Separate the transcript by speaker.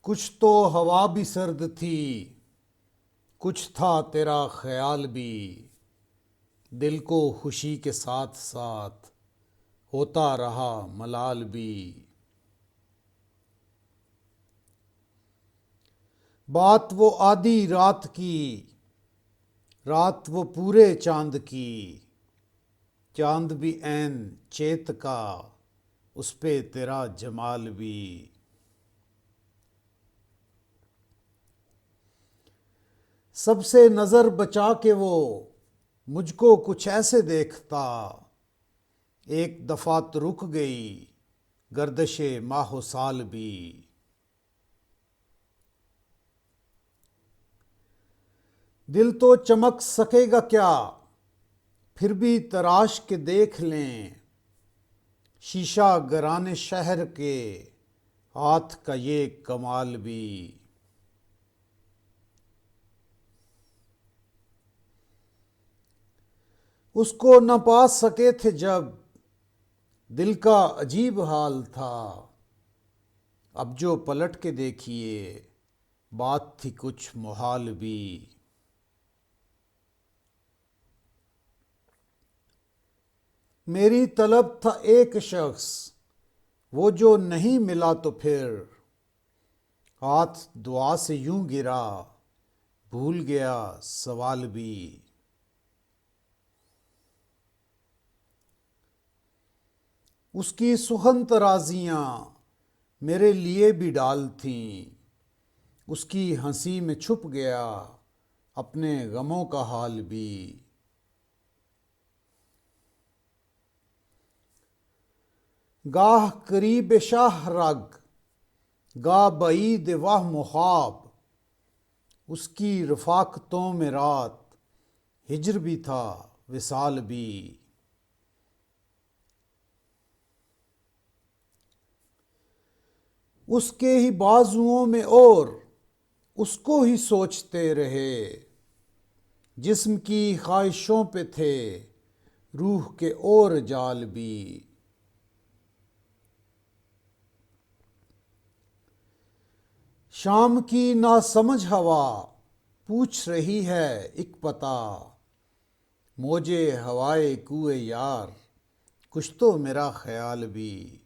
Speaker 1: कुछ तो हवा भी सर्द थी, कुछ था तेरा ख्याल भी। दिल को खुशी के साथ साथ होता रहा मलाल भी। बात वो आधी रात की, रात वो पूरे चांद की। चांद भी ऐन चेत का, उस पे तेरा जमाल भी। सबसे नजर बचा के वो मुझको कुछ ऐसे देखता। एक दफा तो रुक गई गर्दशे माहो साल भी। दिल तो चमक सकेगा क्या, फिर भी तराश के देख लें। शीशा गराने शहर के हाथ का ये कमाल भी। उसको न पा सके थे जब दिल का अजीब हाल था। अब जो पलट के देखिए बात थी कुछ मुहाल भी। मेरी तलब था एक शख्स, वो जो नहीं मिला तो फिर हाथ दुआ से यूं गिरा, भूल गया सवाल भी। उसकी सुखन तराजियां मेरे लिए भी डाल थीं। उसकी हंसी में छुप गया अपने गमों का हाल भी। गाह करीब शाह रग, गा बईद वाह मुखाब। उसकी रफाकतों में रात हिजर भी था विसाल भी। उसके ही बाजुओं में और उसको ही सोचते रहे। जिस्म की ख्वाहिशों पे थे रूह के और जाल भी। शाम की नासमझ हवा पूछ रही है एक पता। मौजे हवाए कुए यार, कुछ तो मेरा ख्याल भी।